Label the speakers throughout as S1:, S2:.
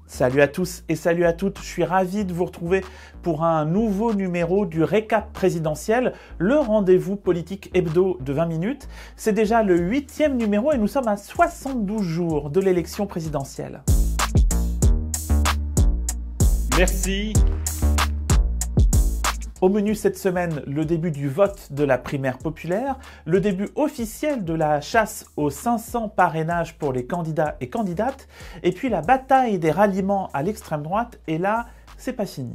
S1: Salut à tous et salut à toutes, je suis ravi de vous retrouver pour un nouveau numéro du Récap présidentiel, le rendez-vous politique hebdo de 20 minutes. C'est déjà le 8e numéro et nous sommes à 72 jours de l'élection présidentielle.
S2: Merci.
S1: Au menu cette semaine, le début du vote de la primaire populaire, le début officiel de la chasse aux 500 parrainages pour les candidats et candidates, et puis la bataille des ralliements à l'extrême droite, et là, c'est pas fini.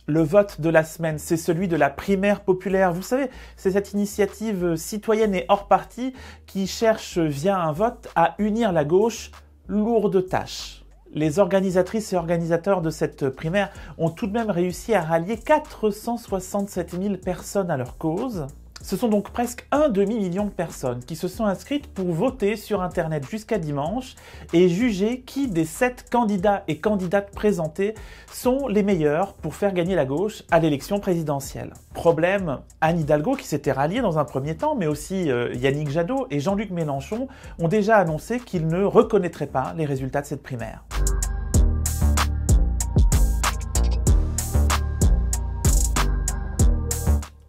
S1: Le vote de la semaine, c'est celui de la primaire populaire. Vous savez, c'est cette initiative citoyenne et hors parti qui cherche, via un vote, à unir la gauche. Lourde tâche. Les organisatrices et organisateurs de cette primaire ont tout de même réussi à rallier 467 000 personnes à leur cause. Ce sont donc presque un demi-million de personnes qui se sont inscrites pour voter sur Internet jusqu'à dimanche et juger qui des 7 candidats et candidates présentés sont les meilleurs pour faire gagner la gauche à l'élection présidentielle. Problème, Anne Hidalgo, qui s'était ralliée dans un premier temps, mais aussi Yannick Jadot et Jean-Luc Mélenchon ont déjà annoncé qu'ils ne reconnaîtraient pas les résultats de cette primaire.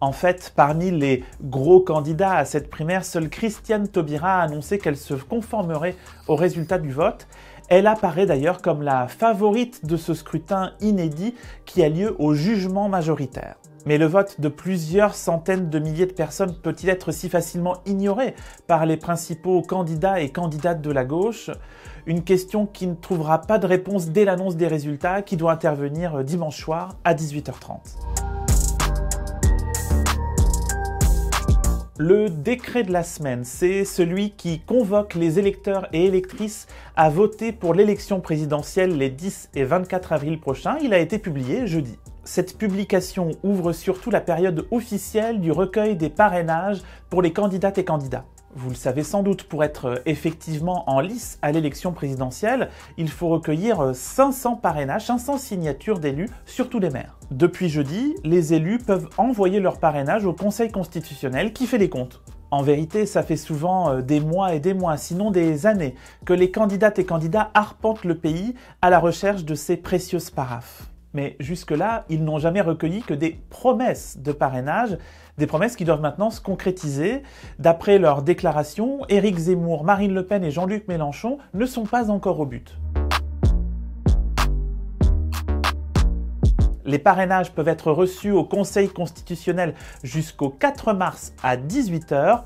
S1: En fait, parmi les gros candidats à cette primaire, seule Christiane Taubira a annoncé qu'elle se conformerait aux résultats du vote. Elle apparaît d'ailleurs comme la favorite de ce scrutin inédit qui a lieu au jugement majoritaire. Mais le vote de plusieurs centaines de milliers de personnes peut-il être si facilement ignoré par les principaux candidats et candidates de la gauche? Une question qui ne trouvera pas de réponse dès l'annonce des résultats qui doit intervenir dimanche soir à 18h30. Le décret de la semaine, c'est celui qui convoque les électeurs et électrices à voter pour l'élection présidentielle les 10 et 24 avril prochains. Il a été publié jeudi. Cette publication ouvre surtout la période officielle du recueil des parrainages pour les candidates et candidats. Vous le savez sans doute, pour être effectivement en lice à l'élection présidentielle, il faut recueillir 500 parrainages, 500 signatures d'élus sur tous les maires. Depuis jeudi, les élus peuvent envoyer leur parrainage au Conseil constitutionnel qui fait les comptes. En vérité, ça fait souvent des mois et des mois, sinon des années, que les candidates et candidats arpentent le pays à la recherche de ces précieuses paraphes. Mais jusque-là, ils n'ont jamais recueilli que des promesses de parrainage, des promesses qui doivent maintenant se concrétiser. D'après leurs déclarations, Éric Zemmour, Marine Le Pen et Jean-Luc Mélenchon ne sont pas encore au but. Les parrainages peuvent être reçus au Conseil constitutionnel jusqu'au 4 mars à 18h.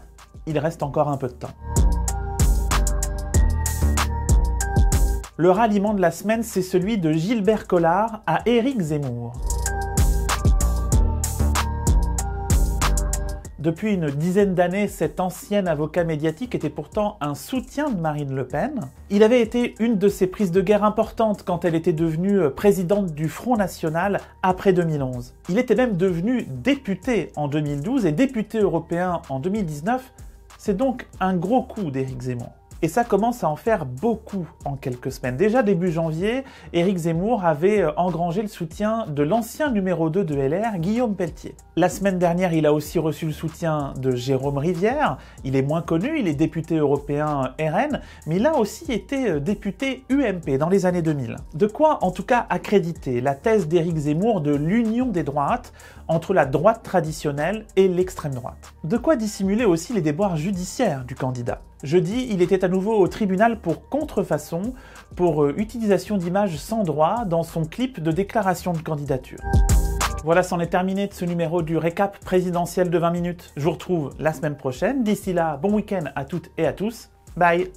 S1: Il reste encore un peu de temps. Le ralliement de la semaine, c'est celui de Gilbert Collard à Éric Zemmour. Depuis une dizaine d'années, cet ancien avocat médiatique était pourtant un soutien de Marine Le Pen. Il avait été une de ses prises de guerre importantes quand elle était devenue présidente du Front National après 2011. Il était même devenu député en 2012 et député européen en 2019. C'est donc un gros coup d'Éric Zemmour. Et ça commence à en faire beaucoup en quelques semaines. Déjà début janvier, Éric Zemmour avait engrangé le soutien de l'ancien numéro 2 de LR, Guillaume Pelletier. La semaine dernière, il a aussi reçu le soutien de Jérôme Rivière. Il est moins connu, il est député européen RN, mais il a aussi été député UMP dans les années 2000. De quoi, en tout cas, accréditer la thèse d'Éric Zemmour de l'union des droites entre la droite traditionnelle et l'extrême droite. De quoi dissimuler aussi les déboires judiciaires du candidat. Jeudi, il était à nouveau au tribunal pour contrefaçon, pour utilisation d'images sans droit dans son clip de déclaration de candidature. Voilà, c'en est terminé de ce numéro du Récap présidentiel de 20 minutes. Je vous retrouve la semaine prochaine. D'ici là, bon week-end à toutes et à tous. Bye!